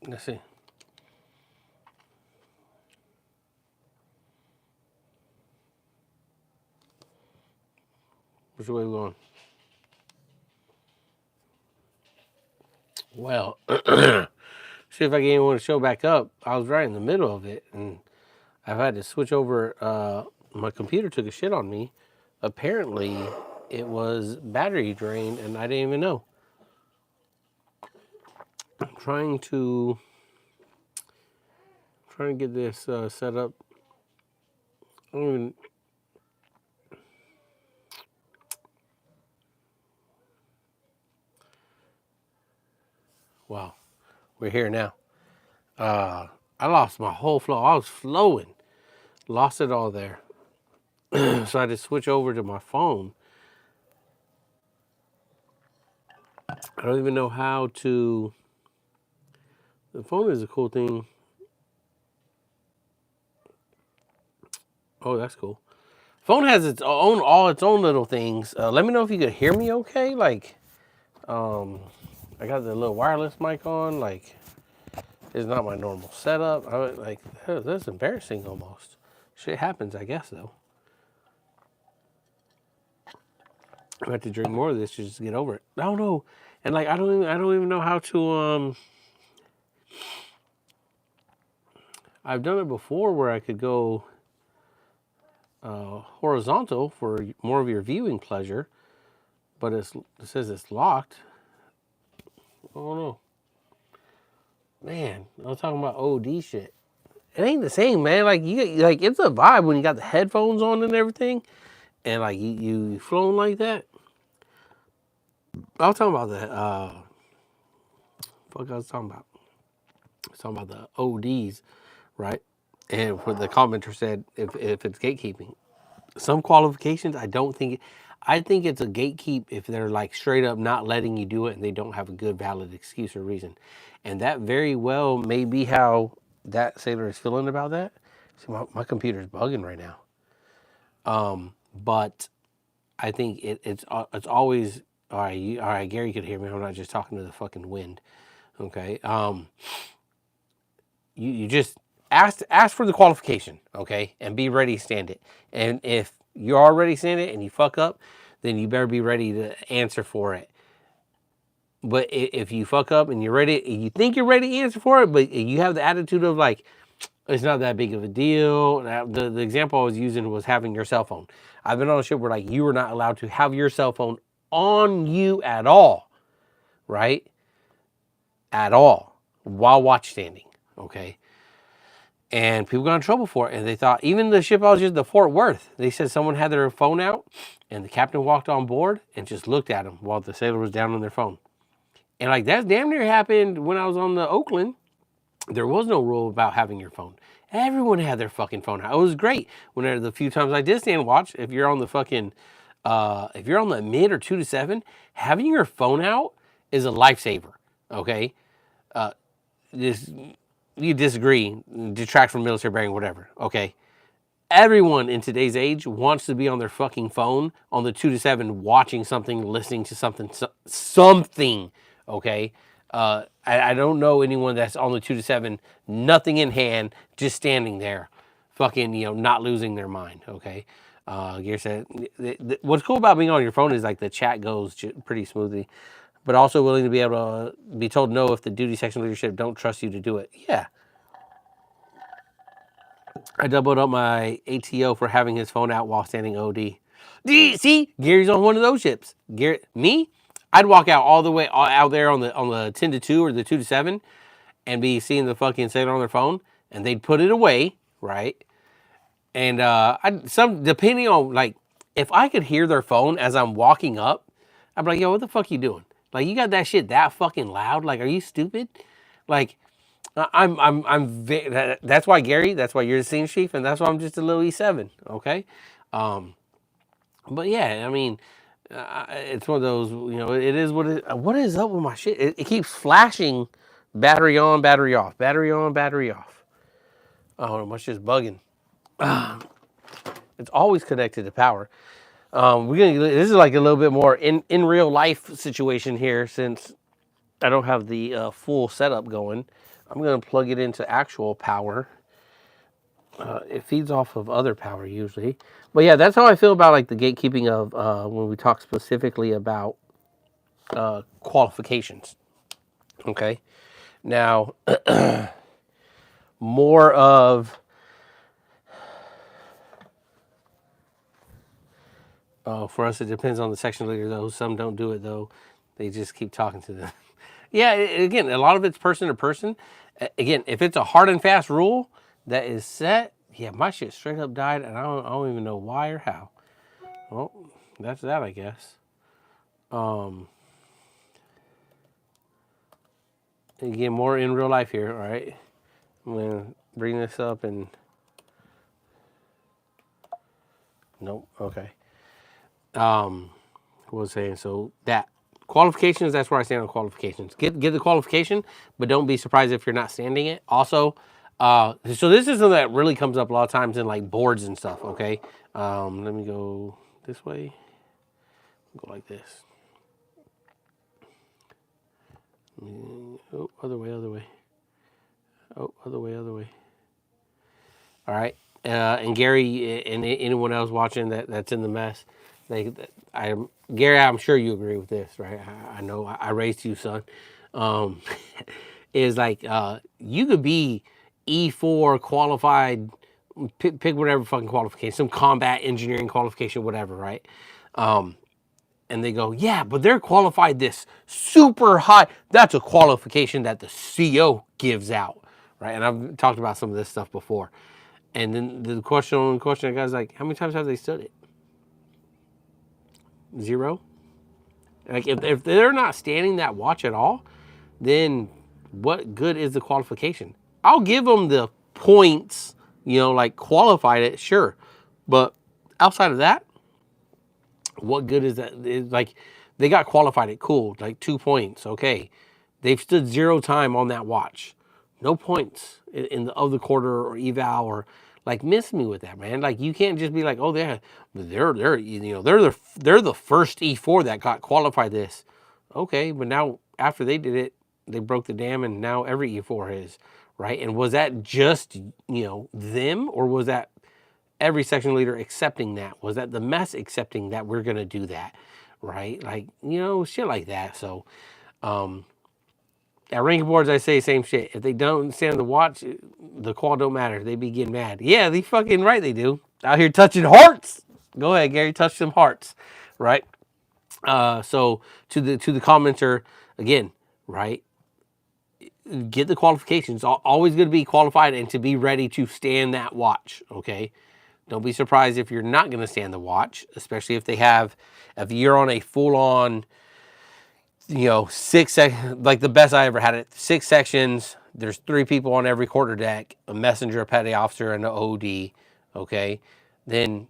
Let's see. Which way we going? Well, see if I can even want to show back up. I was right in the middle of it, and I've had to switch over. My computer took a shit on me. Apparently, it was battery drained, and I didn't even know. I'm trying to get this set up. I don't even. Wow, we're here now. I lost my whole flow. I was flowing, lost it all there. So I had to switch over to my phone. I don't even know how to. The phone is a cool thing. Oh, that's cool. Phone has all its own little things. Let me know if you could hear me okay. Like, I got the little wireless mic on. Like, it's not my normal setup. That's embarrassing almost. Shit happens, I guess though. I have to drink more of this to just get over it. I don't know, and like I don't even know how to. I've done it before where I could go horizontal for more of your viewing pleasure, but it says it's locked. Oh no, man! I was talking about OD shit. It ain't the same, man. Like like it's a vibe when you got the headphones on and everything, and like you flowing like that. I was talking about the fuck. I was talking about. I was talking about the ODs, right? And what the commenter said, if it's gatekeeping, some qualifications, I don't think. I think it's a gatekeep if they're like straight up not letting you do it and they don't have a good valid excuse or reason, and that very well may be how that sailor is feeling about that. See, my computer's bugging right now. But I think it's always all right. All right, Gary could hear me. I'm not just talking to the fucking wind. Okay. You just ask for the qualification, okay, and be ready to stand it. And if you're already stand it and you fuck up, then you better be ready to answer for it. But if you fuck up and you're ready, you think you're ready to answer for it, but you have the attitude of like, it's not that big of a deal. The example I was using was having your cell phone. I've been on a ship where like you were not allowed to have your cell phone on you at all, right? At all while watch standing, okay? And people got in trouble for it. And they thought, even the ship I was just the Fort Worth, they said someone had their phone out and the captain walked on board and just looked at them while the sailor was down on their phone. And like that's damn near happened when I was on the Oakland. There was no rule about having your phone. Everyone had their fucking phone out. It was great. Whenever the few times I did stand watch, if you're on the fucking, if you're on the mid or 2 to 7, having your phone out is a lifesaver. Okay, this you disagree, detract from military bearing, whatever. Okay, everyone in today's age wants to be on their fucking phone on the 2 to 7, watching something, listening to something, something. Okay, I don't know anyone that's on the 2 to 7, nothing in hand, just standing there, fucking, not losing their mind. Okay. Gear said, what's cool about being on your phone is like the chat goes pretty smoothly, but also willing to be able to be told no if the duty section leadership don't trust you to do it. Yeah. I doubled up my ATO for having his phone out while standing OD. See, Gary's on one of those ships. Me, I'd walk out all the way out there on the 10 to 2 or the 2 to 7 and be seeing the fucking sailor on their phone, and they'd put it away, right? And depending on like if I could hear their phone as I'm walking up, I'd be like, yo, what the fuck you doing? Like you got that shit that fucking loud? Like, are you stupid? Like that's why Gary, that's why you're the senior chief, and that's why I'm just a little E7, okay? But yeah, I mean, it's one of those, it is what is up with my shit? It keeps flashing battery on, battery off, battery on, battery off. Oh, my shit's bugging. It's always connected to power. This is like a little bit more in real life situation here since I don't have the full setup going. I'm going to plug it into actual power. It feeds off of other power usually. But yeah, that's how I feel about like the gatekeeping of when we talk specifically about qualifications. Okay. Now, more of for us, it depends on the section leader though. Some don't do it though. They just keep talking to them. Yeah, again, a lot of it's person to person. Again, if it's a hard and fast rule that is set, yeah, my shit straight up died, and I don't even know why or how. Well, that's that, I guess. Again, more in real life here. All right, I'm gonna bring this up and nope. Okay. What was I saying? So that qualifications, that's where I stand on qualifications. Get the qualification, but don't be surprised if you're not standing it. Also, so this is something that really comes up a lot of times in like boards and stuff. Okay, let me go this way. Go like this. Oh, other way, other way. Oh, other way, other way. All right. And Gary and anyone else watching that's in the mess, Gary, I'm sure you agree with this, right? I know I raised you, son. Um, is like you could be E4 qualified, pick whatever fucking qualification, some combat engineering qualification, whatever, right? And they go, yeah, but they're qualified this super high. That's a qualification that the CO gives out, right? And I've talked about some of this stuff before. And then the question I got is like, how many times have they stood it? 0. Like if they're not standing that watch at all, then what good is the qualification? I'll give them the points, like qualified it, sure. But outside of that, what good is that? It's like they got qualified it, cool, like 2 points, okay. They've stood 0 time on that watch. No points in the of the quarter or eval or like miss me with that, man. Like you can't just be like, oh, they're the first E4 that got qualified this. Okay, but now after they did it, they broke the dam and now every E4 is, right? And was that just, them, or was that every section leader accepting that? Was that the mess accepting that we're gonna do that, right? Like, shit like that. So at ranking boards, I say same shit. If they don't stand the watch, the call don't matter. They be getting mad. Yeah, they fucking right they do. Out here touching hearts. Go ahead, Gary, touch some hearts, right? So to the commenter again, right? Get the qualifications. Always going to be qualified and to be ready to stand that watch. Okay, don't be surprised if you're not going to stand the watch, especially if you're on a full on, 6 like the best I ever had it. 6 sections. There's 3 people on every quarter deck, a messenger, a petty officer, and an OD. Okay, then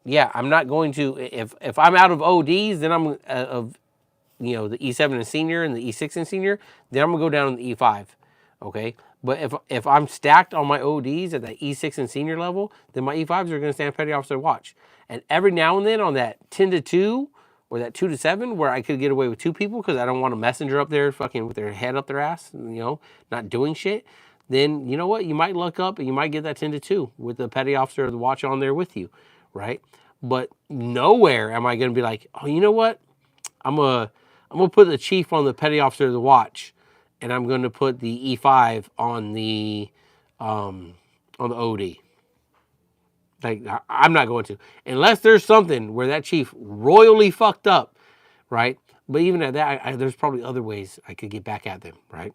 yeah, I'm not going to if I'm out of ODs, then I'm of the E7 and senior and the E6 and senior, then I'm gonna go down to the E5. Okay, but if I'm stacked on my ODs at that E6 and senior level, then my E5s are gonna stand petty officer watch. And every now and then on that 10-2 or that 2-7, where I could get away with 2 people because I don't want a messenger up there fucking with their head up their ass, not doing shit. Then you know what? You might luck up and you might get that 10-2 with the petty officer of the watch on there with you, right? But nowhere am I gonna be like, oh, you know what? I'm gonna put the chief on the petty officer of the watch, and I'm gonna put the E5 on the OD. Like I'm not going to, unless there's something where that chief royally fucked up, right? But even at that, there's probably other ways I could get back at them, right?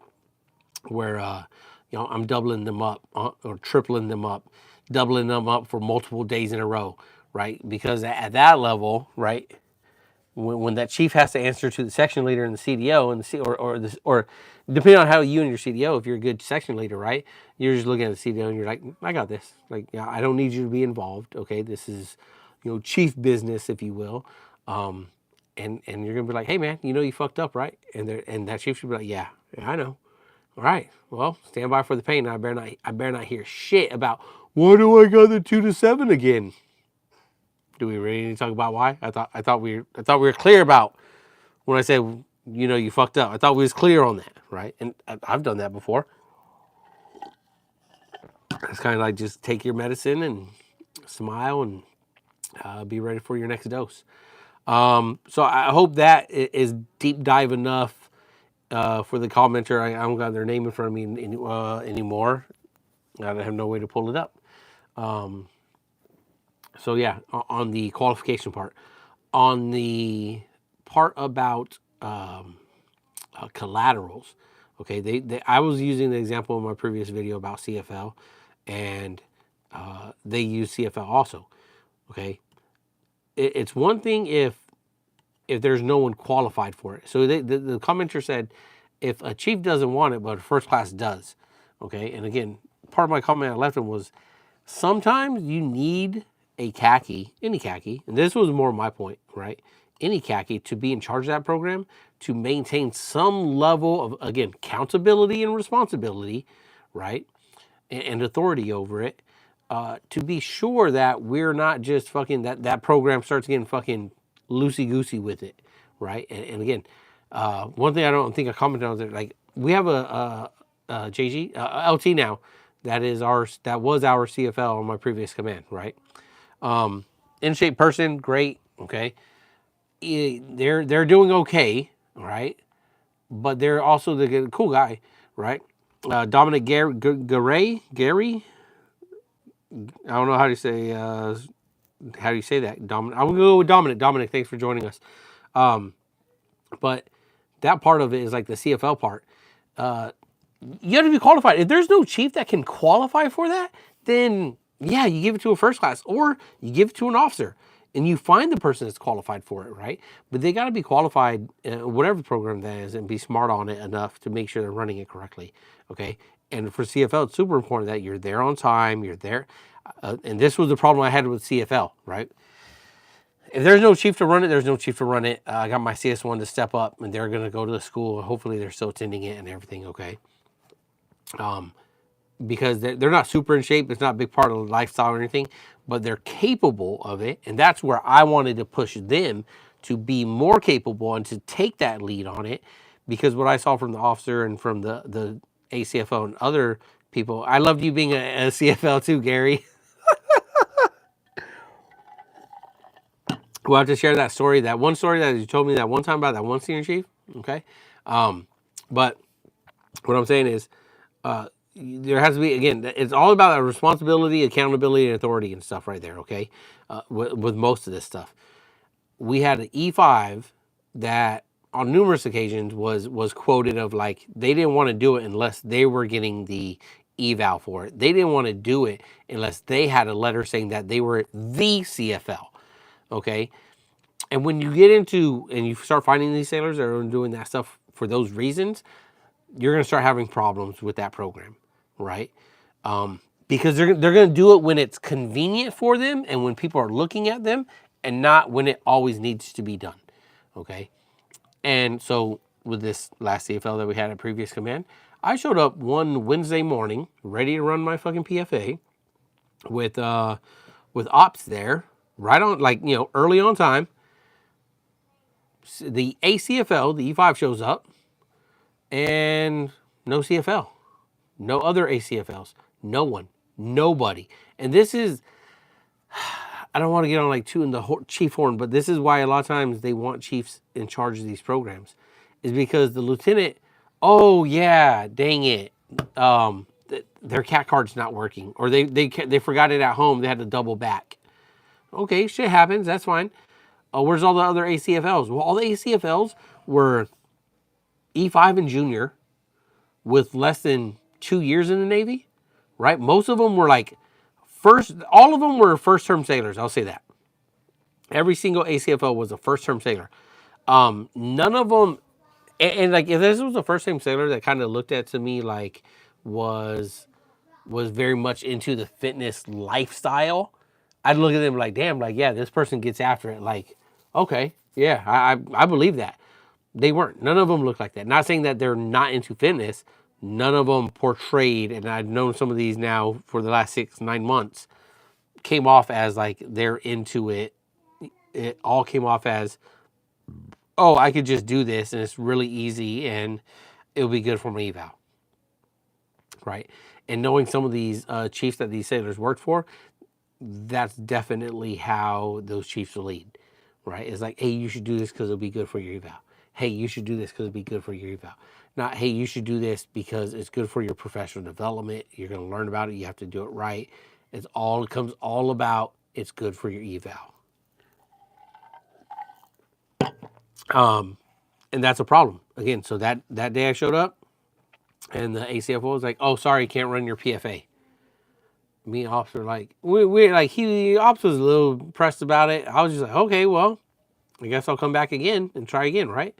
Where I'm doubling them up or tripling them up, doubling them up for multiple days in a row, right? Because at that level, right? When that chief has to answer to the section leader and the CDO and or depending on how you and your CDO, if you're a good section leader, right, you're just looking at the CDO and you're like, I got this. Like, yeah, I don't need you to be involved. Okay, this is chief business, if you will, and you're gonna be like, hey man, you fucked up, right? And that chief should be like, yeah, I know. All right, well, stand by for the pain. I better not hear shit about why do I got the 2-7 again. Do we really need to talk about why? I thought we were clear about when I said you know you fucked up. I thought we was clear on that, right? And I've done that before. It's kind of like just take your medicine and smile and be ready for your next dose. So I hope that is deep dive enough for the commenter. I don't got their name in front of me anymore. I have no way to pull it up. So yeah, on the qualification part, on the part about collaterals, okay, I was using the example in my previous video about CFL, and they use CFL also. Okay, it's one thing if there's no one qualified for it. So the commenter said, if a chief doesn't want it, but a first class does, okay. And again, part of my comment I left him was sometimes you need a khaki, any khaki, and this was more my point, right? Any khaki to be in charge of that program to maintain some level of, again, accountability and responsibility, right? And authority over it, to be sure that we're not just fucking, that program starts getting fucking loosey-goosey with it, right? And again, one thing I don't think I commented on is like, we have a JG, LT now, that was our CFL on my previous command, right? In shape person, great, okay. They're doing okay, all right, but they're also the cool guy, right? Dominic Gary, I don't know how to say that. Dominic, I'm gonna go with Dominic. Dominic, thanks for joining us. But that part of it is like the CFL part. You have to be qualified. If there's no chief that can qualify for that, then yeah, you give it to a first class or you give it to an officer and you find the person that's qualified for it, right? But they got to be qualified, whatever program that is, and be smart on it enough to make sure they're running it correctly, okay? And for CFL, it's super important that you're there on time, you're there. And this was the problem I had with CFL, right? If there's no chief to run it, there's no chief to run it. I got my CS1 to step up, and they're going to go to the school. Hopefully, they're still attending it and everything, okay? Because they're not super in shape. It's not a big part of the lifestyle or anything, but they're capable of it. And that's where I wanted to push them to be more capable and to take that lead on it. Because what I saw from the officer and from the ACFO and other people, I loved you being a CFL too, Gary. We'll have to share that story, that one story that you told me that one time about that one senior chief, okay? But what I'm saying is, there has to be, again, it's all about responsibility, accountability, and authority and stuff right there, okay? With most of this stuff. We had an E5 that on numerous occasions was quoted of like, they didn't want to do it unless they were getting the eval for it. They didn't want to do it unless they had a letter saying that they were the CFL, okay? And when you get into, and you start finding these sailors that are doing that stuff for those reasons, you're going to start having problems with that program, right? Because they're going to do it when it's convenient for them and when people are looking at them and not when it always needs to be done, okay? And so with this last CFL that we had at previous command, I showed up one Wednesday morning ready to run my fucking PFA with ops there, right on, like, you know, early on time. The ACFL, the E5 shows up, and no CFL, no other ACFLs, no one, nobody. And this is, I don't want to get on like tooting the chief horn, but this is why a lot of times they want chiefs in charge of these programs, is because the lieutenant, oh yeah, dang it, their cat card's not working, or they forgot it at home, they had to double back. Okay, shit happens, that's fine. Where's all the other ACFLs? Well, all the ACFLs were E5 and junior with less than 2 years in the Navy, right? Most of them were like all of them were first-term sailors, I'll say that. Every single ACFL was a first-term sailor. None of them, and like if this was a first-time sailor that kind of looked at to me like was very much into the fitness lifestyle, I'd look at them like, damn, like, yeah, this person gets after it. Like, okay, yeah, I believe that. They weren't. None of them looked like that. Not saying that they're not into fitness. None of them portrayed, and I've known some of these now for the last 6-9 months, came off as like they're into it. It all came off as oh, I could just do this and it's really easy and it'll be good for my eval, right? And knowing some of these chiefs that these sailors worked for, that's definitely how those chiefs will lead, right? It's like, hey, you should do this because it'll be good for your eval. Hey, you should do this because it'll be good for your eval. Not, hey, you should do this because it's good for your professional development. You're going to learn about it. You have to do it right. It comes all about it's good for your eval. And that's a problem. Again, so that day I showed up and the ACFO was like, oh, sorry, you can't run your PFA. Me and Ops were like, we like, Ops was a little pressed about it. I was just like, okay, well, I guess I'll come back again and try again, right?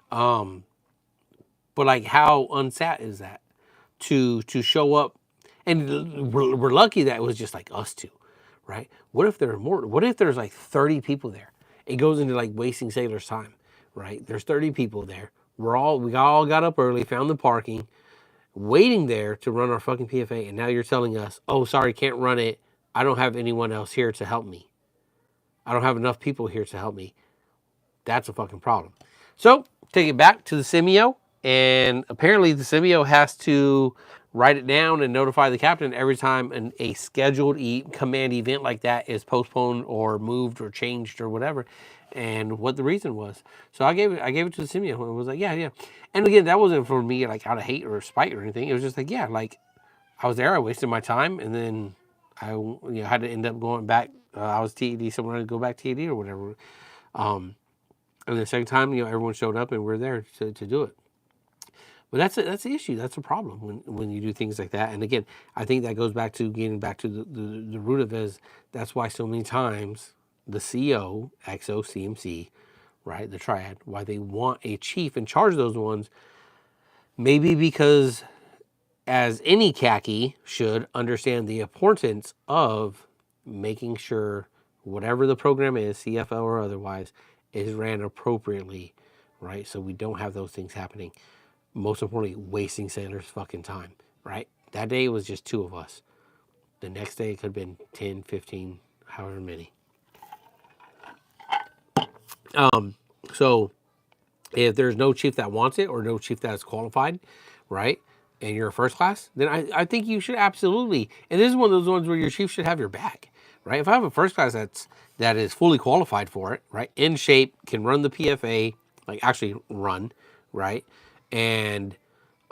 But like, how unsat is that to show up? And we're lucky that it was just like us two, right? What if there are more? What if there's like 30 people there? It goes into like wasting sailors' time, right? There's 30 people there. We all got up early, found the parking, waiting there to run our fucking PFA, and now you're telling us, oh, sorry, can't run it. I don't have anyone else here to help me. I don't have enough people here to help me. That's a fucking problem. So take it back to the Simio, and apparently the Simio has to write it down and notify the captain every time a scheduled command event like that is postponed or moved or changed or whatever, and what the reason was. So I gave it to the Simio and was like, yeah. And again, that wasn't for me like out of hate or spite or anything. It was just like, yeah, like I was there, I wasted my time, and then I had to end up going back. I was TED somewhere to go back TED or whatever. And the second time, everyone showed up and we're there to do it. But that's the issue. That's a problem when you do things like that. And again, I think that goes back to getting back to the root of it is that's why so many times the CO, XO, CMC, right, the triad, why they want a chief in charge of those ones, maybe because as any khaki should understand the importance of making sure whatever the program is, CFL or otherwise, is ran appropriately, right? So we don't have those things happening. Most importantly, wasting sailors' fucking time, right? That day it was just 2 of us. The next day it could have been 10, 15, however many. So if there's no chief that wants it or no chief that is qualified, right, and you're a first class, then I think you should absolutely, and this is one of those ones where your chief should have your back, right? If I have a first class that is fully qualified for it, right, in shape, can run the PFA, like actually run, right, and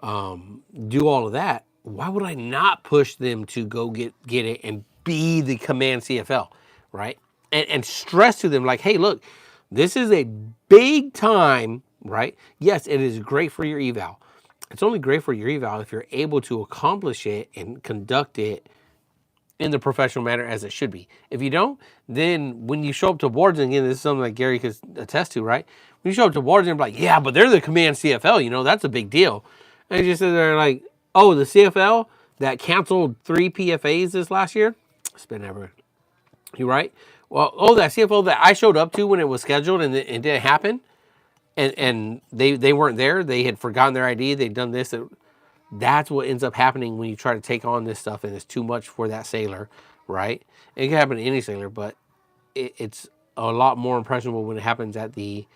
do all of that, why would I not push them to go get it and be the command CFL, right? And stress to them like, hey, look, this is a big time, right? Yes, it is great for your eval. It's only great for your eval if you're able to accomplish it and conduct it in the professional manner as it should be. If you don't, then when you show up to boards, and again, this is something that Gary could attest to, right? When you show up to boards and be like, yeah, but they're the command CFL, that's a big deal. And you just sit there like, oh, the CFL that canceled 3 PFAs this last year, spin ever. You right? Well, that CFL that I showed up to when it was scheduled and it didn't happen, and they weren't there. They had forgotten their ID. They'd done this. That's what ends up happening when you try to take on this stuff and it's too much for that sailor, right? It can happen to any sailor, but it's a lot more impressionable when it happens at the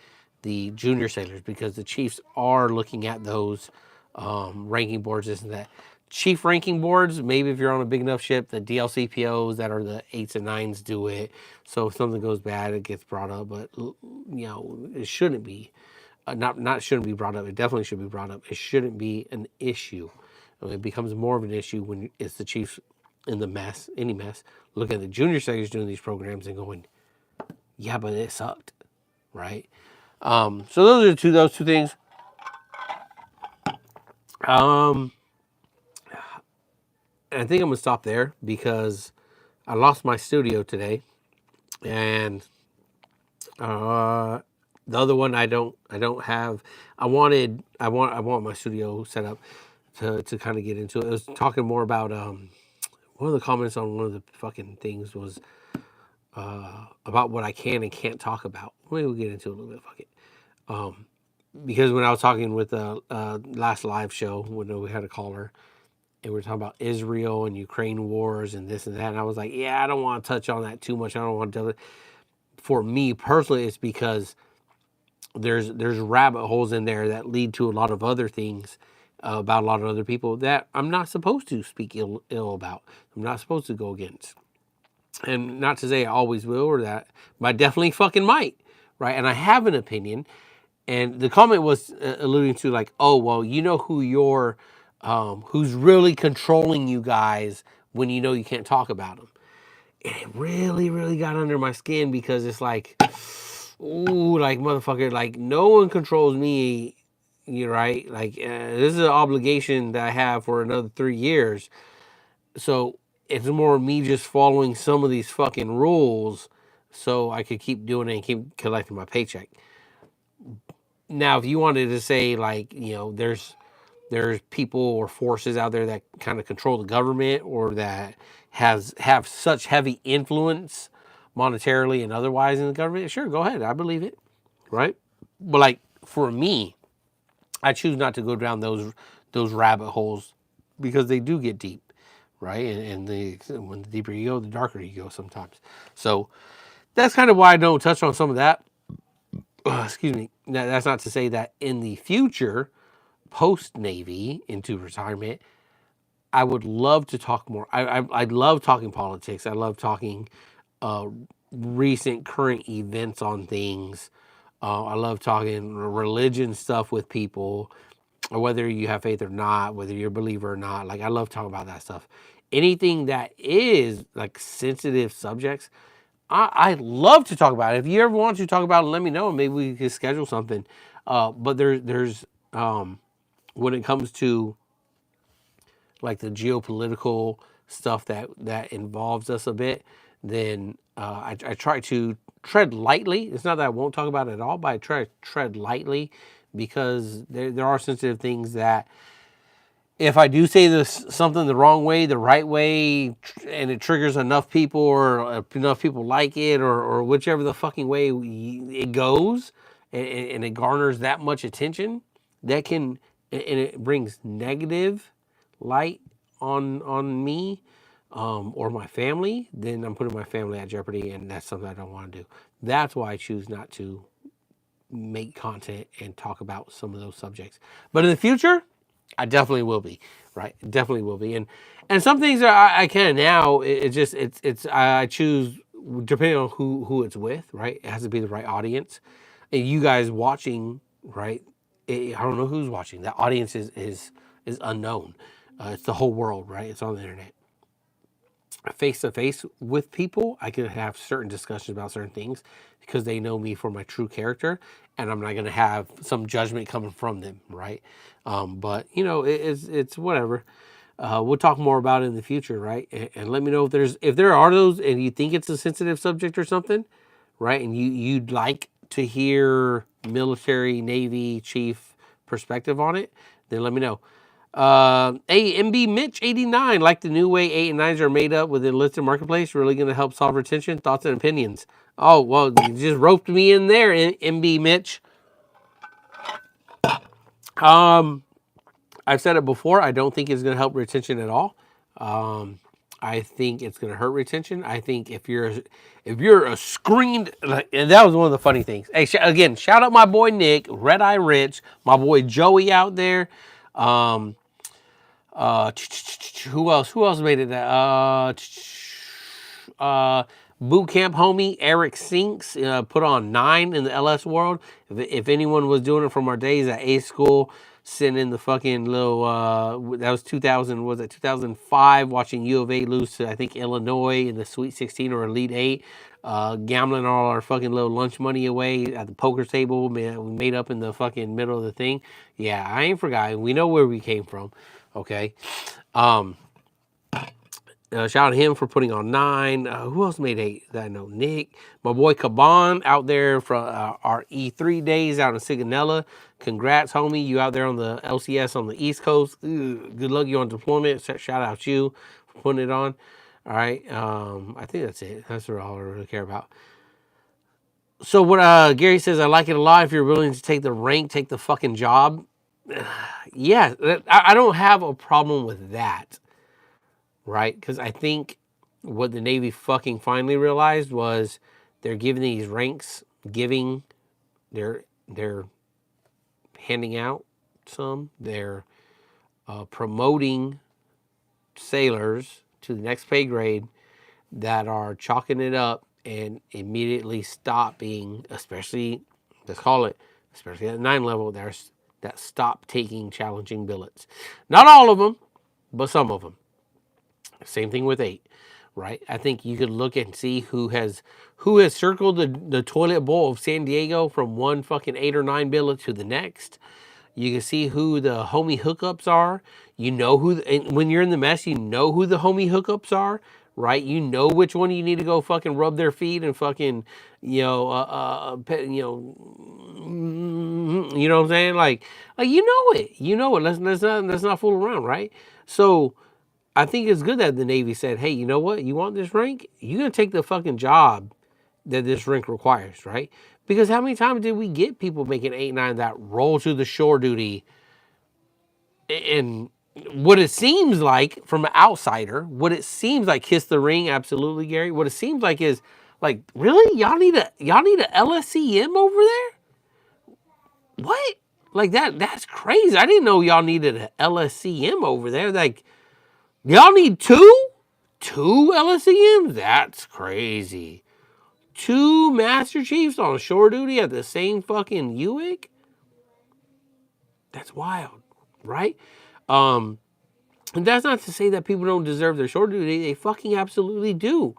junior sailors because the chiefs are looking at those ranking boards, this and that. Chief ranking boards, maybe if you're on a big enough ship, the DLCPOs that are the 8s and 9s do it. So if something goes bad, it gets brought up, but it shouldn't be. Not shouldn't be brought up. It definitely should be brought up. It shouldn't be an issue. It becomes more of an issue when it's the chiefs in the mess, any mess, looking at the junior sailors doing these programs and going, yeah, but it sucked, right? So those are those two things. And I think I'm gonna stop there because I lost my studio today, and the other one I don't have. I want my studio set up to kind of get into it. I was talking more about one of the comments on one of the fucking things was about what I can and can't talk about. Maybe we'll get into it a little bit. Fuck it. Because when I was talking with the last live show when we had a caller. And we're talking about Israel and Ukraine wars and this and that. And I was like, yeah, I don't want to touch on that too much. I don't want to do it. For me personally, it's because there's rabbit holes in there that lead to a lot of other things about a lot of other people that I'm not supposed to speak ill about. I'm not supposed to go against. And not to say I always will or that, but I definitely fucking might, right? And I have an opinion. And the comment was alluding to like, oh well, you know who you're, who's really controlling you guys when you know you can't talk about them. And it really, really got under my skin because it's like, ooh, like motherfucker, like no one controls me. You're right. Like this is an obligation that I have for another 3 years. So it's more me just following some of these fucking rules so I could keep doing it and keep collecting my paycheck. Now, if you wanted to say like, there's people or forces out there that kind of control the government or that have such heavy influence monetarily and otherwise in the government, sure, go ahead. I believe it, right? But like for me, I choose not to go down those rabbit holes because they do get deep, right? When the deeper you go, the darker you go sometimes. So that's kind of why I don't touch on some of that. Excuse me. That's not to say that in the future, post Navy into retirement, I would love to talk more. I love talking politics. I love talking uh, recent current events on things. I love talking religion stuff with people, or whether you have faith or not, whether you're a believer or not. Like I love talking about that stuff. Anything that is like sensitive subjects, I love to talk about it. If you ever want to talk about it, let me know, and maybe we can schedule something. But there's when it comes to like the geopolitical stuff that involves us a bit, then I try to tread lightly. It's not that I won't talk about it at all, but I try to tread lightly because there are sensitive things that if I do say this something the wrong way, the right way, and it triggers enough people or enough people like it or whichever the fucking way it goes, and it garners that much attention, that can and it brings negative light on me or my family, then I'm putting my family at jeopardy, and that's something I don't want to do. That's why I choose not to make content and talk about some of those subjects. But in the future, I definitely will be, right? Definitely will be, and some things I can now. It's I choose depending on who it's with, right? It has to be the right audience, and you guys watching, right? I don't know who's watching. That audience is unknown. It's the whole world, right? It's on the internet. Face to face with people, I can have certain discussions about certain things because they know me for my true character, and I'm not going to have some judgment coming from them, right? But it's whatever. We'll talk more about it in the future, right? And let me know if there are those, and you think it's a sensitive subject or something, right? And you'd like to hear military, Navy chief perspective on it, then let me know. MB Mitch 89, like the new way 8 and 9s are made up within listed marketplace, really going to help solve retention. Thoughts and opinions. Oh well, you just roped me in there, MB Mitch. I've said it before. I don't think it's going to help retention at all. I think it's going to hurt retention. I think if you're a screened, and that was one of the funny things. Hey, again, shout out my boy Nick, Red Eye Rich, my boy Joey out there. Who else? Who else made it? Boot camp homie Eric Sinks put on 9 in the LS world. If anyone was doing it from our days at A school, sitting in the fucking little that was 2000, was it 2005? Watching U of A lose to I think Illinois in the Sweet 16 or Elite 8. Gambling all our fucking little lunch money away at the poker table, man, we made up in the fucking middle of the thing. Yeah, I ain't forgot. We know where we came from. Okay. Shout out to him for putting on 9. Who else made 8 that I know? Nick. My boy Caban out there from our E3 days out in Sigonella. Congrats, homie. You out there on the LCS on the East Coast. Good luck you on deployment. Shout out you for putting it on. All right. I think that's it. That's all I really care about. So what Gary says, I like it a lot. If you're willing to take the rank, take the fucking job. Yeah, I don't have a problem with that, right? Because I think what the Navy fucking finally realized was they're giving these ranks, they're They're handing out some. They're promoting sailors to the next pay grade that are chalking it up and immediately stopping, especially, let's call it, especially at the 9 level, there's that stop taking challenging billets. Not all of them, but some of them. Same thing with 8, right? I think you could look and see who has circled the toilet bowl of San Diego from one fucking 8 or 9 billet to the next. You can see who the homie hookups are. You know who, and when you're in the mess, you know who the homie hookups are, right? You know which one you need to go fucking rub their feet and fucking, you know, you know what I'm saying? Like you know it. You know it. Let's not fool around, right? So I think it's good that the Navy said, hey, you know what? You want this rank? You're going to take the fucking job that this rank requires, right? Because how many times did we get people making 8, 9 that roll to the shore duty? And what it seems like from an outsider, what it seems like, kiss the ring, absolutely, Gary. What it seems like is, like, really? Y'all need a LSCM over there? What? Like that's crazy. I didn't know y'all needed a LSCM over there. Like, y'all need 2? 2 LSCMs? That's crazy. 2 Master Chiefs on shore duty at the same fucking UIC? That's wild, right? And that's not to say that people don't deserve their shore duty. They fucking absolutely do.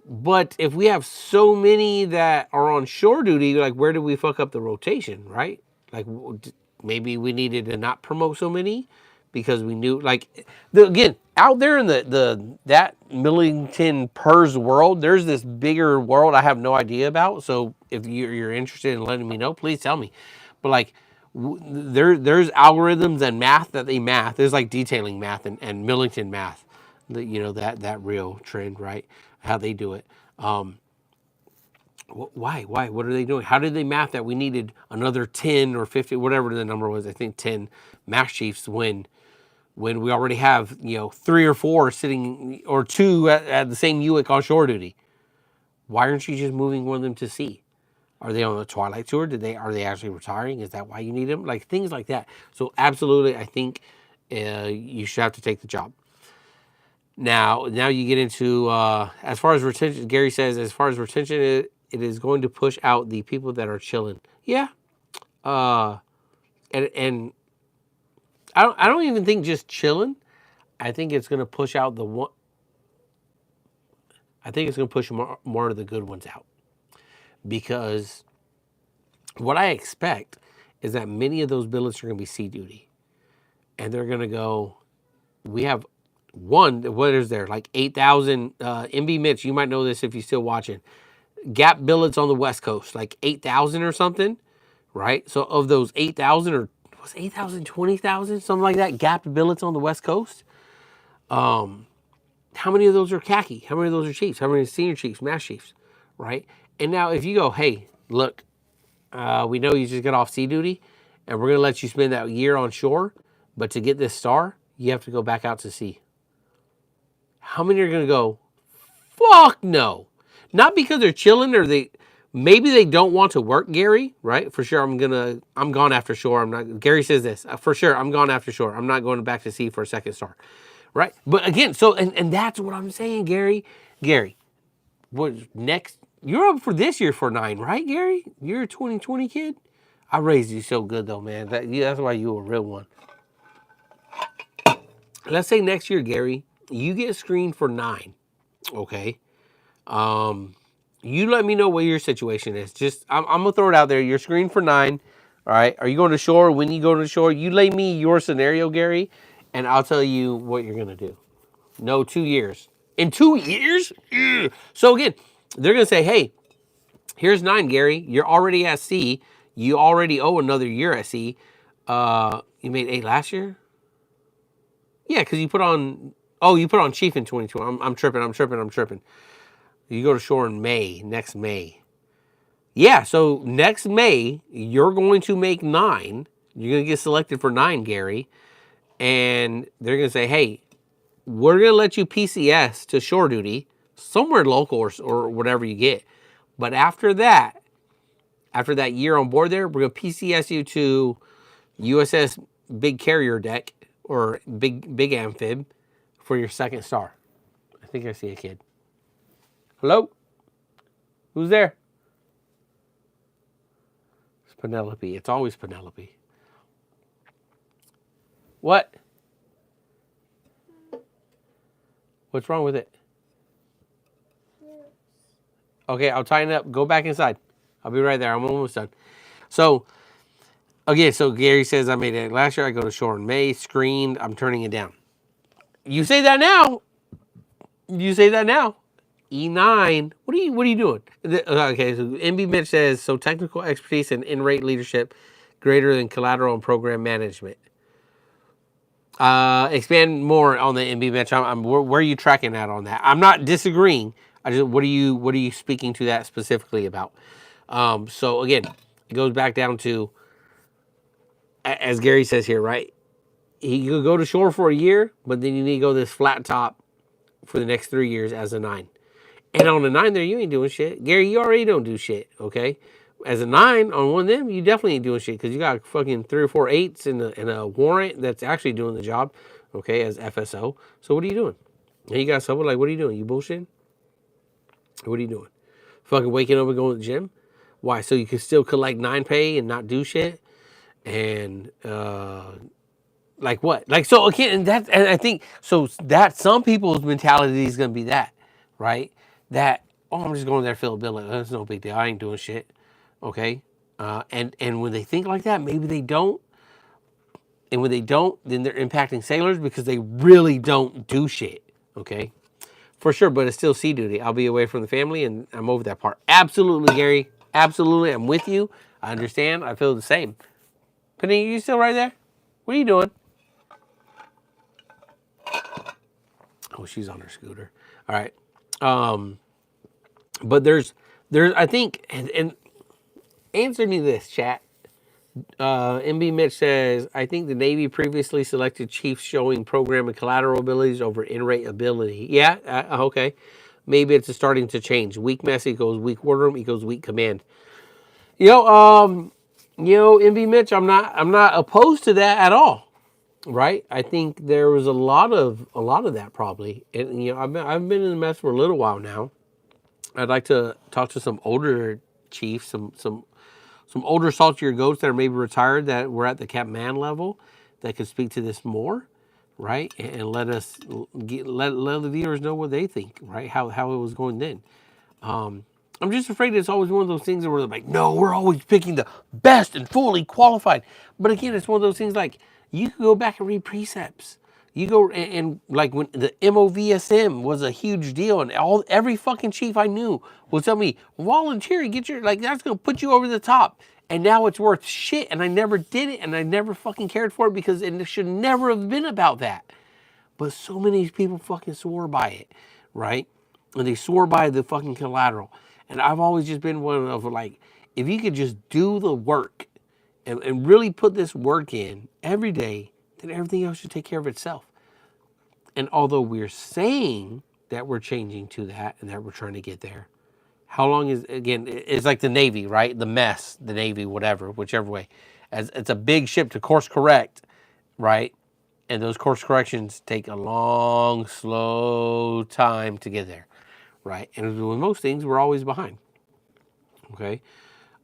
But if we have so many that are on shore duty, like, where do we fuck up the rotation, right? Like, maybe we needed to not promote so many because we knew, like, again, out there in that Millington PERS world, there's this bigger world I have no idea about. So if you're interested in letting me know, please tell me. But like, there's algorithms and math that they math. There's like detailing math and Millington math. You know, that real trend, right? How they do it. Why? What are they doing? How did they math that we needed another 10 or 50, whatever the number was? I think 10 Master Chiefs when we already have, you know, 3 or 4 sitting, or 2 at the same UIC on shore duty. Why aren't you just moving one of them to sea? Are they on the Twilight Tour? Are they actually retiring? Is that why you need them? Like, things like that. So absolutely, I think you should have to take the job. Now you get into as far as retention. Gary says, as far as retention, it is going to push out the people that are chilling. Yeah, and I don't even think just chilling. I think it's going to push out the one. I think it's going to push more of the good ones out, because what I expect is that many of those billets are going to be sea duty, and they're going to go. We have what is there, like 8,000 MB Mitch? You might know this if you're still watching. Gap billets on the West Coast, like 8,000 or something, right? So of those 8,000, or was 8,000 20,000, something like that, gap billets on the West Coast. How many of those are khaki? How many of those are chiefs? How many are senior chiefs, master chiefs, right? And now if you go, hey, look, we know you just got off sea duty, and we're gonna let you spend that year on shore, but to get this star, you have to go back out to sea. How many are gonna go, fuck no? Not because they're chilling, or maybe they don't want to work, Gary, right? For sure, I'm gone after shore. I'm not, Gary says this, for sure, I'm gone after shore. I'm not going back to sea for a second star, right? But again, so, and that's what I'm saying, Gary. Gary, what next? You're up for this year for 9, right, Gary? You're a 2020 kid? I raised you so good, though, man. That's why you a real one. Let's say next year, Gary, you get screened for 9, okay? You let me know what your situation is. Just, I'm gonna throw it out there. You're screened for 9. All right. Are you going to shore? When you go to shore, you lay me your scenario, Gary, and I'll tell you what you're gonna do. No, 2 years. In 2 years? Ugh. So again, they're gonna say, hey, here's 9, Gary. You're already at sea. You already owe another year at sea. You made 8 last year? Yeah, because you put on. Oh, you put on chief in 2020. I'm tripping. You go to shore in next May. Yeah, so next May, you're going to make 9. You're going to get selected for 9, Gary. And they're going to say, hey, we're going to let you PCS to shore duty, somewhere local or whatever you get. But after that, After that year on board there, we're going to PCS you to USS Big Carrier Deck or Big Amphib for your second star. I think I see a kid. Hello? Who's there? It's Penelope. It's always Penelope. What? What's wrong with it? Okay, I'll tighten it up. Go back inside. I'll be right there. I'm almost done. So, okay, so Gary says I made it last year. I go to shore in May. Screened. I'm turning it down. You say that now. You say that now. E9. What are you doing? Okay, so MB Mitch says so technical expertise and in-rate leadership greater than collateral and program management. Expand more on the MB Mitch. Where are you tracking at on that? I'm not disagreeing. What are you speaking to that specifically about? So again, it goes back down to, as Gary says here, right? He could go to shore for a year, but then you need to go this flat top for the next 3 years as a 9. And on a 9 there, you ain't doing shit. Gary, you already don't do shit, okay? As a 9 on one of them, you definitely ain't doing shit because you got fucking 3 or 4 8s and a warrant that's actually doing the job, okay, as FSO. So what are you doing? And you got someone like, what are you doing? You bullshitting? What are you doing? Fucking waking up and going to the gym? Why? So you can still collect 9 pay and not do shit? And like what? Like, so again, and I think so that some people's mentality is gonna be that, right? That, oh, I'm just going there to fill a bill. That's no big deal. I ain't doing shit. Okay. And when they think like that, maybe they don't. And when they don't, then they're impacting sailors because they really don't do shit. Okay. For sure, but it's still sea duty. I'll be away from the family and I'm over that part. Absolutely, Gary. Absolutely. I'm with you. I understand. I feel the same. Penny, you still right there? What are you doing? Oh, she's on her scooter. All right. But there's I think, and answer me this, chat. MB Mitch says, I think the Navy previously selected chiefs showing program and collateral abilities over in-rate ability. Yeah, okay. Maybe it's starting to change. Weak mess equals weak war room equals weak command. MB Mitch, I'm not opposed to that at all. Right? I think there was a lot of that probably. And I've been in the mess for a little while now. I'd like to talk to some older chiefs, some older saltier goats that are maybe retired that were at the Cap Man level that could speak to this more, right? And let us let the viewers know what they think, right? How it was going then. I'm just afraid it's always one of those things where they're like, no, we're always picking the best and fully qualified. But again, it's one of those things like you can go back and read precepts. You go and like when the MOVSM was a huge deal, and every fucking chief I knew would tell me, volunteer, get your, like, that's gonna put you over the top. And now it's worth shit, and I never did it, and I never fucking cared for it because it should never have been about that. But so many people fucking swore by it, right? And they swore by the fucking collateral. And I've always just been one of like, if you could just do the work and really put this work in every day, then everything else should take care of itself. And although we're saying that we're changing to that and that we're trying to get there, how long is, again, it's like the Navy, right? The mess, the Navy, whatever, whichever way. As it's a big ship to course correct, right? And those course corrections take a long, slow time to get there, right? And with most things, we're always behind. Okay.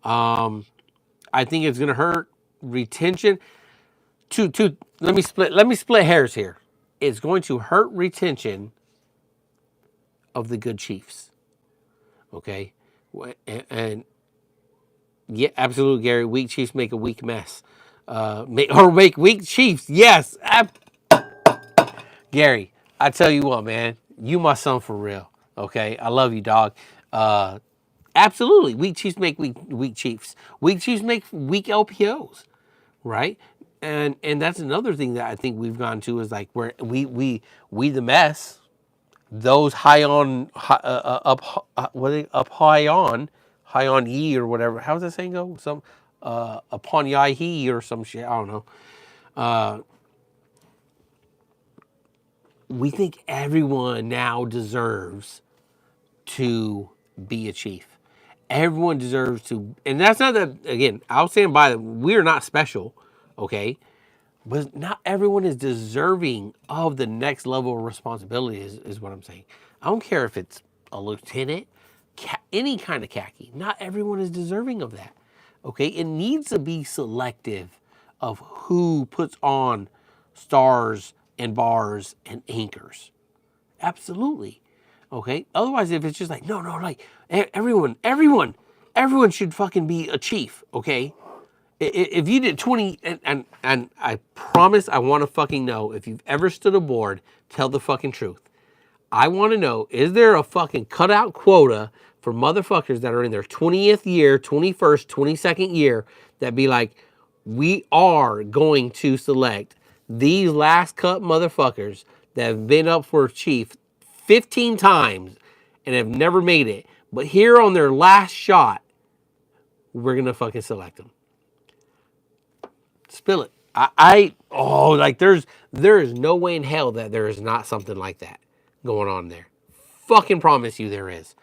I think it's going to hurt retention. Let me split hairs here. It's going to hurt retention of the good chiefs. Okay. And yeah, absolutely, Gary. Weak chiefs make a weak mess. Make weak chiefs. Yes. Gary, I tell you what, man. You my son for real. Okay. I love you, dog. Absolutely. Weak chiefs make weak chiefs. Weak chiefs make weak LPOs. Right? And that's another thing that I think we've gone to is like where we the mess, those high on up high on ye or whatever. How's that saying go? Some upon ye he or some shit. I don't know. We think everyone now deserves to be a chief. Everyone deserves to, and that's not that, again, I'll stand by that. We're not special, okay? But not everyone is deserving of the next level of responsibility, is what I'm saying. I don't care if it's a lieutenant, any kind of khaki. Not everyone is deserving of that, okay? It needs to be selective of who puts on stars and bars and anchors. Absolutely. Okay. Otherwise, if it's just like, no, like everyone should fucking be a chief. Okay. If you did 20, and I promise I want to fucking know if you've ever stood aboard, tell the fucking truth. I want to know, is there a fucking cutout quota for motherfuckers that are in their 20th year, 21st, 22nd year that be like, we are going to select these last cut motherfuckers that have been up for chief 15 times and have never made it. But here on their last shot, we're going to fucking select them. Spill it. Like there is no way in hell that there is not something like that going on there. Fucking promise you there is.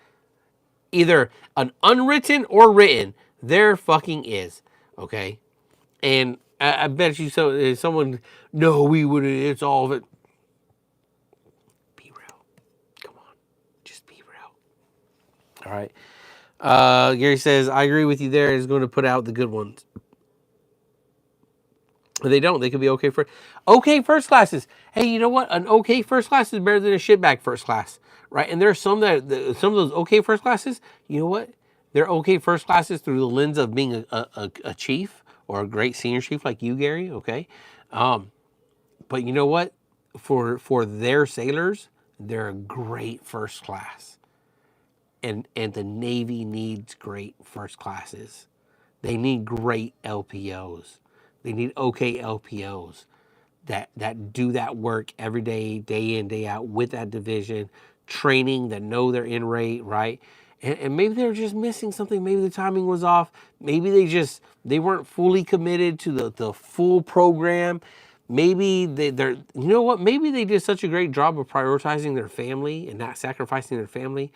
Either an unwritten or written, there fucking is. Okay? And I bet you someone, no, we wouldn't, it's all of it. Be real. Come on. Just be real. All right. Gary says, I agree with you there. Is going to put out the good ones. But they don't. They could be okay first classes. Hey, you know what? An okay first class is better than a shitbag first class, right? And there's some some of those okay first classes. You know what? They're okay first classes through the lens of being a chief or a great senior chief like you, Gary. Okay, but you know what? For their sailors, they're a great first class, and the Navy needs great first classes. They need great LPOs. They need okay LPOs that do that work every day, day in, day out with that division, training, that know their in rate, right? And maybe they're just missing something. Maybe the timing was off. Maybe they weren't fully committed to the full program. Maybe they're, you know what? Maybe they did such a great job of prioritizing their family and not sacrificing their family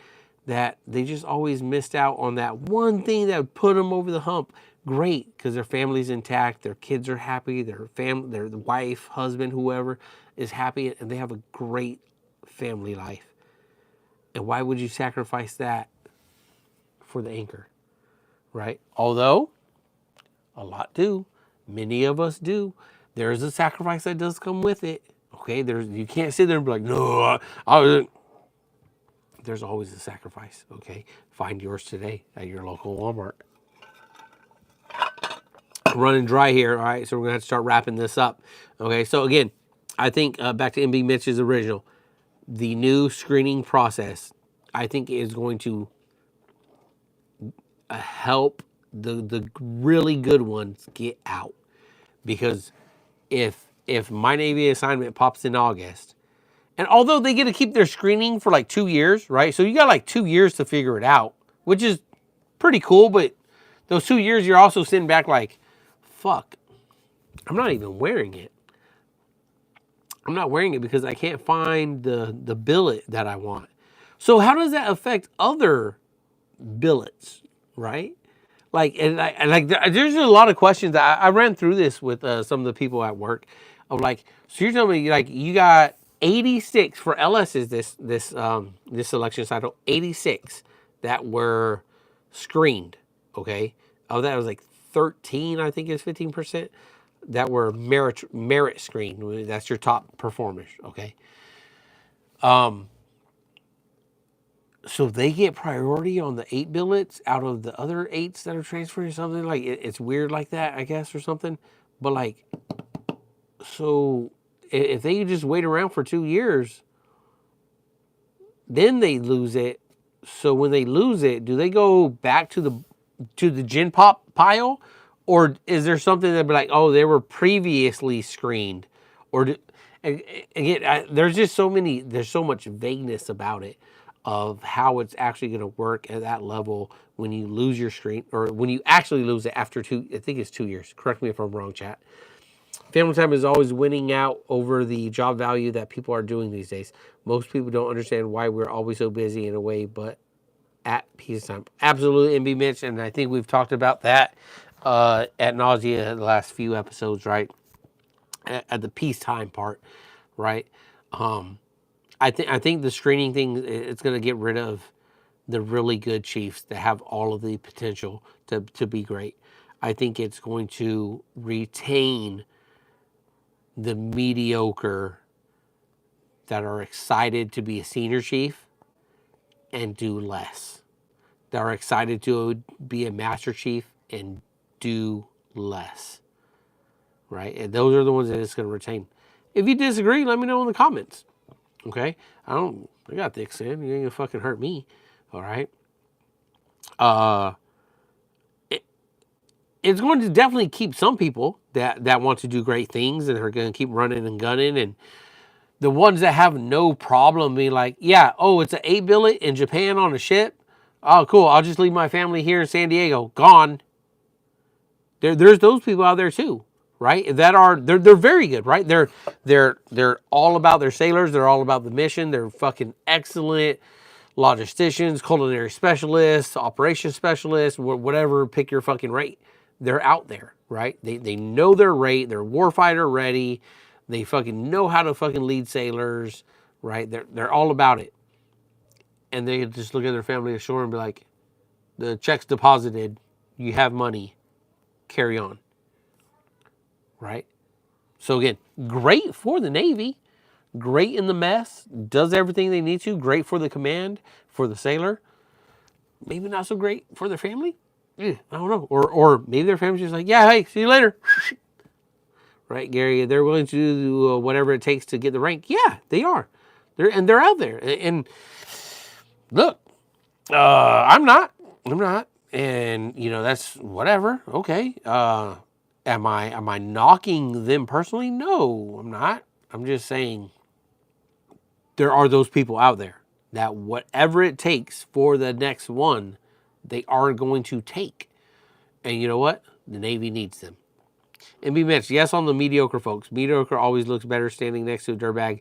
that they just always missed out on that one thing that would put them over the hump. Great, because their family's intact, their kids are happy, their wife, husband, whoever is happy, and they have a great family life. And why would you sacrifice that for the anchor, right? Although a lot do, many of us do. There's a sacrifice that does come with it. Okay, you can't sit there and be like, no, there's always a sacrifice. Okay, find yours today at your local Walmart. Running dry here, all right, so we're gonna have to start wrapping this up. Okay, so again, I think back to MB Mitch's original, the new screening process, I think is going to help the really good ones get out, because if my Navy assignment pops in August, and although they get to keep their screening for like 2 years, right? So you got like 2 years to figure it out, which is pretty cool, but those 2 years you're also sitting back like, fuck, I'm not even wearing it. I'm not wearing it because I can't find the billet that I want. So how does that affect other billets, right? Like, there's a lot of questions. I ran through this with some of the people at work. I'm like, so you're telling me like you got 86 for LS's this selection cycle, 86 that were screened. Okay, of that was like 13, I think is 15% that were merit screen. That's your top performers. Okay. So they get priority on the 8 billets out of the other 8s that are transferring, something like it's weird like that, I guess, or something. But like, so if they just wait around for 2 years, then they lose it. So when they lose it, do they go back to the gen pop pile, or is there something that be like, oh, they were previously screened, or again, there's just there's so much vagueness about it of how it's actually going to work at that level when you lose your screen, or when you actually lose it after I think it's 2 years. Correct me if I'm wrong, chat. Family time is always winning out over the job value that people are doing these days. Most people don't understand why we're always so busy in a way, but at peacetime. Absolutely, MB Mitch, and I think we've talked about that at nausea the last few episodes, right? At the peacetime part, right? I think the screening thing, it's going to get rid of the really good chiefs that have all of the potential to be great. I think it's going to retain the mediocre that are excited to be a senior chief and do less. That are excited to be a master chief and do less. Right? And those are the ones that it's going to retain. If you disagree, let me know in the comments. Okay? I got thick skin. You ain't gonna fucking hurt me. All right? It's going to definitely keep some people that want to do great things and are going to keep running and gunning, and the ones that have no problem being like, yeah, oh, it's an 8 billet in Japan on a ship. Oh, cool. I'll just leave my family here in San Diego. Gone. There's those people out there too, right? They're very good, right? They're all about their sailors. They're all about the mission. They're fucking excellent logisticians, culinary specialists, operations specialists, whatever. Pick your fucking rate. They're out there, right? They know their rate. They're warfighter ready. They fucking know how to fucking lead sailors, right? They're all about it. And they just look at their family ashore and be like, the check's deposited. You have money. Carry on. Right? So again, great for the Navy. Great in the mess. Does everything they need to. Great for the command, for the sailor. Maybe not so great for their family. I don't know. Or maybe their family's just like, yeah, hey, see you later. Right, Gary? They're willing to do whatever it takes to get the rank. Yeah, they are. They're out there. And look, I'm not. And that's whatever. Okay. Am I knocking them personally? No, I'm not. I'm just saying there are those people out there that whatever it takes for the next one, they are going to take. And you know what? The Navy needs them. And be mentioned, yes, on the mediocre folks. Mediocre always looks better standing next to a dirtbag.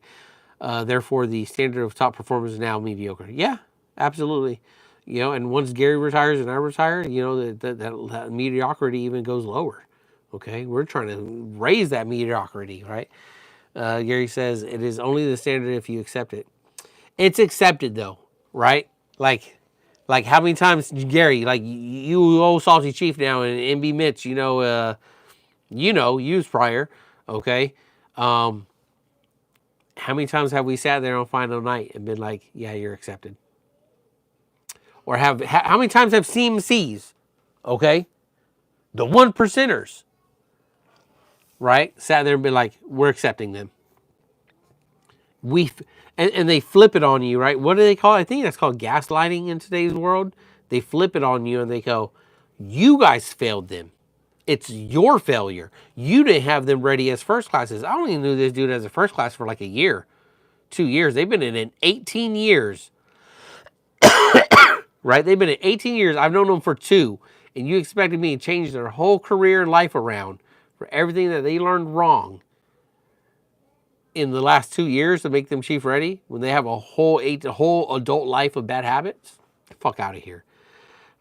Therefore, the standard of top performers is now mediocre. Yeah, absolutely. And once Gary retires and I retire, that mediocrity even goes lower. Okay, we're trying to raise that mediocrity, right? Gary says it is only the standard if you accept it. It's accepted though, right? Like how many times, Gary? Like you old salty chief now, and MB Mitch, use prior, okay? How many times have we sat there on final night and been like, yeah, you're accepted? Or how many times have CMCs, okay? The 1%ers, right? Sat there and been like, we're accepting them. And they flip it on you, right? What do they call it? I think that's called gaslighting in today's world. They flip it on you and they go, you guys failed them. It's your failure. You didn't have them ready as first classes. I only knew this dude as a first class for like a year, 2 years. They've been in it 18 years. Right? They've been in 18 years. I've known them for 2. And you expected me to change their whole career and life around for everything that they learned wrong in the last 2 years to make them chief ready when they have a whole adult life of bad habits? Fuck out of here.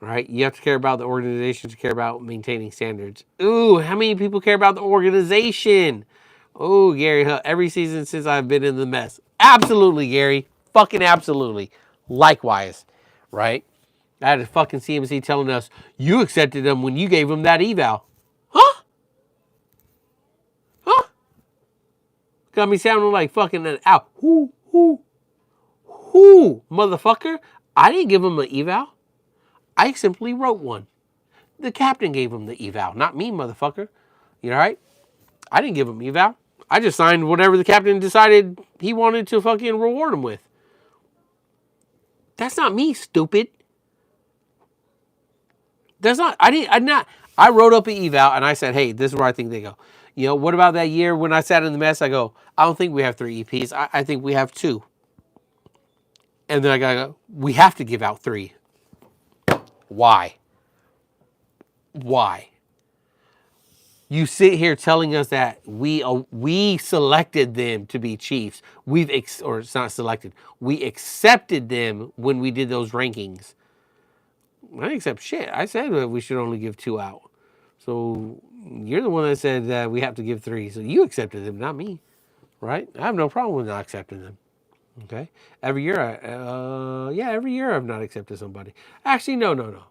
All right? You have to care about the organization to care about maintaining standards. Ooh, how many people care about the organization? Oh, Gary, every season since I've been in the mess. Absolutely, Gary. Fucking absolutely. Likewise. Right? I had a fucking CMC telling us, you accepted them when you gave them that eval. Huh? Got me sounding like fucking an out. Who, motherfucker? I didn't give him an eval. I simply wrote one. The captain gave him the eval, not me, motherfucker. You all right? I didn't give him eval. I just signed whatever the captain decided he wanted to fucking reward him with. That's not me, stupid. That's not, I wrote up an eval and I said, hey, this is where I think they go. What about that year when I sat in the mess? I go, I don't think we have 3 EPs. I think we have 2. And then I go, we have to give out 3. Why? You sit here telling us that we selected them to be chiefs. Or it's not selected. We accepted them when we did those rankings. I didn't accept shit. I said that we should only give 2 out. So you're the one that said that we have to give 3. So you accepted them, not me, right? I have no problem with not accepting them. Okay. Every year, every year I've not accepted somebody. Actually, no.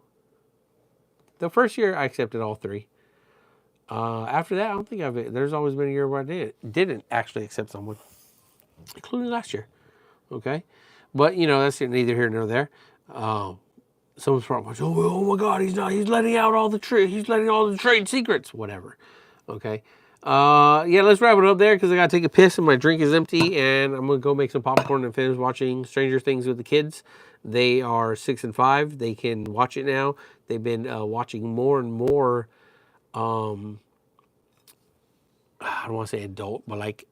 The first year I accepted all 3. After that, I don't think there's always been a year where I didn't actually accept someone, including last year. Okay. But, that's neither here nor there. Someone's probably like, oh my God, he's letting out all the trade secrets, whatever. Okay. Let's wrap it up there because I got to take a piss and my drink is empty and I'm going to go make some popcorn and finish watching Stranger Things with the kids. They are 6 and 5. They can watch it now. They've been watching more and more, I don't want to say adult, but like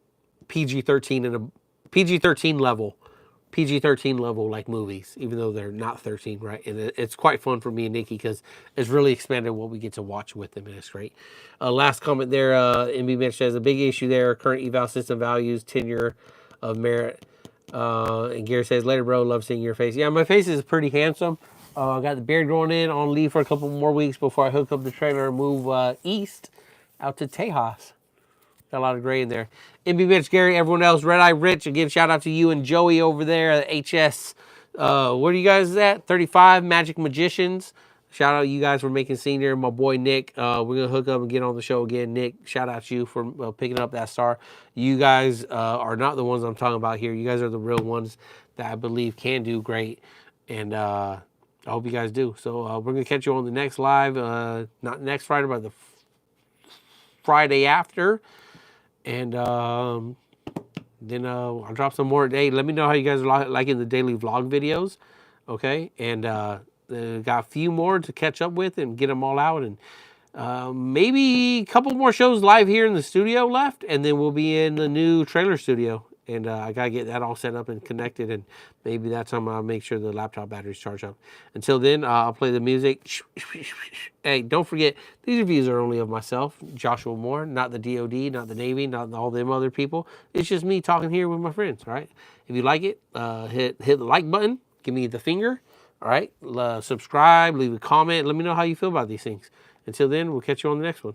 PG-13 and PG-13 level like movies, even though they're not 13, right? And it's quite fun for me and Nikki because it's really expanded what we get to watch with them, and it's great. Last comment there, MB Mitch says a big issue there, current eval system values, tenure of merit. And Gary says, later bro, love seeing your face. Yeah, my face is pretty handsome. I got the beard growing in, on leave for a couple more weeks before I hook up the trailer and move east out to Tejas. Got a lot of gray in there. MB Mitch, Gary, everyone else, Red Eye Rich. Again, shout out to you and Joey over there at HS. What are you guys at? 35 Magic Magicians. Shout out you guys for making senior. My boy Nick. We're going to hook up and get on the show again. Nick, shout out to you for picking up that star. You guys are not the ones I'm talking about here. You guys are the real ones that I believe can do great. And I hope you guys do. So we're going to catch you on the next live. Not next Friday, but the Friday after. And then I'll drop some more today. Let me know how you guys are liking the daily vlog videos. Okay. And got a few more to catch up with and get them all out. And maybe a couple more shows live here in the studio left. And then we'll be in the new trailer studio. And I got to get that all set up and connected. And maybe that's time I'll make sure the laptop batteries charge up. Until then, I'll play the music. Hey, don't forget, these reviews are only of myself, Joshua Moore, not the DOD, not the Navy, not all them other people. It's just me talking here with my friends, all right? If you like it, hit the like button. Give me the finger, all right? Subscribe, leave a comment. Let me know how you feel about these things. Until then, we'll catch you on the next one.